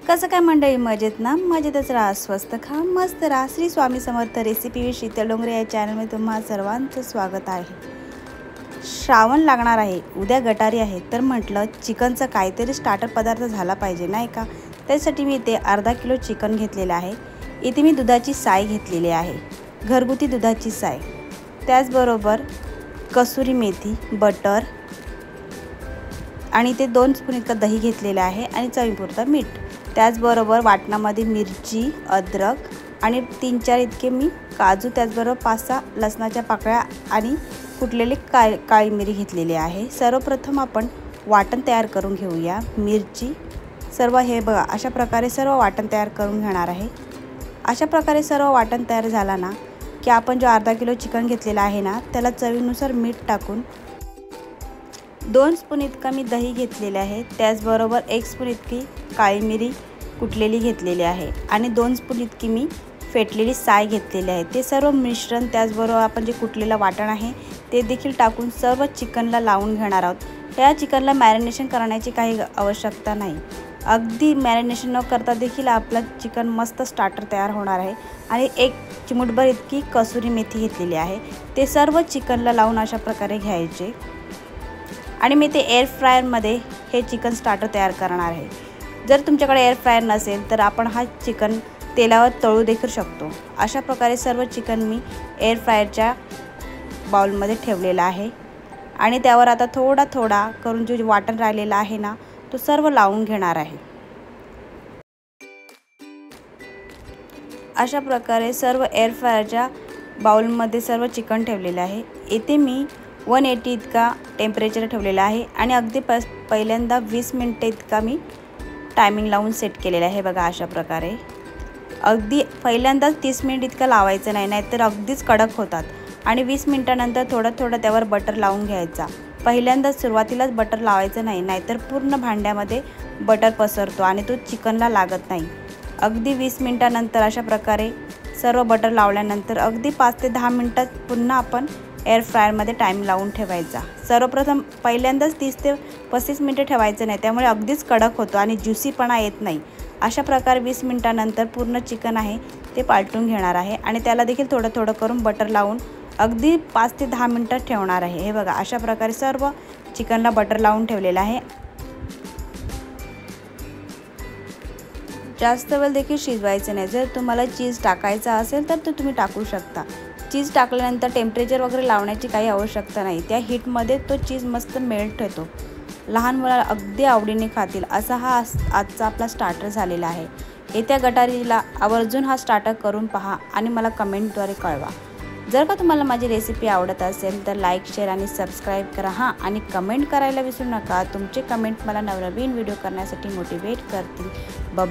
कसं काय मंडळी, मजेत ना? मजेतच राहा, स्वस्त खा, मस्त राहा. श्री स्वामी समर्थ रेसिपी विथ शीतल डोंगरे या चॅनलमध्ये तुम्हा सर्वांचं स्वागत आहे. श्रावण लागणार आहे, उद्या गटारी आहे, तर म्हटलं चिकनचा काहीतरी स्टार्टर पदार्थ झाला पाहिजे नाही का. त्यासाठी मी इथे अर्धा किलो चिकन घेतलेलं आहे. इथे मी दुधाची साय घेतलेली आहे, घरगुती दुधाची साय. त्याचबरोबर कसुरी मेथी, बटर आणि ते 2 स्पून इतकं दही घेतलेलं आहे आणि चवीपुरतं मीठ. त्याचबरोबर वाटणामध्ये मिरची, अद्रक आणि 3-4 इतके मी काजू, त्याचबरोबर 5-6 लसणाच्या पाकळ्या आणि कुटलेली काळी मिरी घेतलेली आहे. सर्वप्रथम आपण वाटण तयार करून घेऊया. मिरची सर्व हे बघा अशा प्रकारे सर्व वाटण तयार करून घेणार आहे. अशा प्रकारे सर्व वाटण तयार झाला ना की आपण जो अर्धा किलो चिकन घेतलेला आहे ना त्याला चवीनुसार मीठ टाकून 2 स्पून इतका मी दही घेतलेले आहे. त्याचबरोबर 1 स्पून इतकी काळी मिरी कुटलेली घेतलेली आहे आणि 2 स्पून इतकी मी फेटलेली साय घेतलेली आहे. ते सर्व मिश्रण त्याचबरोबर आपण जे कुटलेलं वाटण आहे ते देखील टाकून सर्व चिकनला लावून घेणार आहोत. ह्या चिकनला मॅरिनेशन करण्याची काही आवश्यकता नाही. अगदी मॅरिनेशन न करता देखील आपलं चिकन मस्त स्टार्टर तयार होणार आहे. आणि 1 चिमूटभर इतकी कसुरी मेथी घेतलेली आहे. ते सर्व चिकनला लावून अशा प्रकारे घ्यायचे आणि मी ते एअर फ्रायरमध्ये हे चिकन स्टार्टर तयार करणार आहे. जर तुमच्याकडे एअर फ्रायर नसेल तर आपण हा चिकन तेलावर तळू देखील शकतो. अशा प्रकारे सर्व चिकन मी एअर फ्रायरच्या बाउलमध्ये ठेवलेला आहे आणि त्यावर आता थोडा थोडा करून जो वाटण राहिलेला आहे ना तो सर्व लावून घेणार आहे. अशा प्रकारे सर्व एअर फ्रायरच्या बाउलमध्ये सर्व चिकन ठेवलेले आहे. इथे मी 180 इतका टेम्परेचर ठेवलेला आहे आणि अगदी पहिल्यांदा 20 मिनिटे इतका मी टायमिंग लावून सेट केलेला आहे. बघा अशा प्रकारे अगदी पहिल्यांदाच 30 मिनिट इतका लावायचं नाही, नाहीतर अगदीच कडक होतात. आणि 20 मिनिटानंतर थोडं थोडं त्यावर बटर लावून घ्यायचा. पहिल्यांदाच सुरुवातीलाच बटर लावायचं नाही, नाहीतर पूर्ण भांड्यामध्ये बटर पसरतो आणि तो चिकनला लागत नाही. अगदी 20 मिनिटानंतर अशा प्रकारे सर्व बटर लावल्यानंतर अगदी 5 ते 10 मिनिटात पुन्हा आपण एअर फ्रायरमध्ये टाईम लावून ठेवायचा. सर्वप्रथम पहिल्यांदाच 30 ते 35 मिनिटे ठेवायचं नाही, त्यामुळे अगदीच कडक होतो आणि ज्युसीपणा येत नाही. अशा प्रकारे 20 मिनिटानंतर पूर्ण चिकन आहे ते पालटून घेणार आहे आणि त्याला देखील थोडं थोडं करून बटर लावून अगदी 5 ते 10 मिनिटात ठेवणार आहे. हे बघा अशा प्रकारे सर्व चिकनला बटर लावून ठेवलेलं आहे. जास्त वेळ देखील शिजवायचं नाही. जर तुम्हाला चीज टाकायचा असेल तर तो तुम्ही टाकू शकता. चीज टाकल्यानंतर टेम्परेचर वगैरे लावण्याची काही आवश्यकता नाही. त्या हीटमध्ये तो चीज मस्त मेल्ट होतो. लहान मुलाला अगदी आवडीने खातील असा हा आजचा आपला स्टार्टर झालेला आहे. येत्या गटारीला आवर्जून हा स्टार्टर करून पहा आणि मला कमेंटद्वारे कळवा. जर का तुम्हाला माझी रेसिपी आवडत असेल तर लाईक, शेअर आणि सबस्क्राईब करा. हां, आणि कमेंट करायला विसरू नका. तुमचे कमेंट मला नवनवीन व्हिडिओ करण्यासाठी मोटिवेट करतील.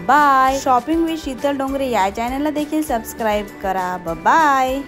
Bye. Shopping with Sheetal Dongre या चॅनलला देखील सबस्क्राईब करा. बाय.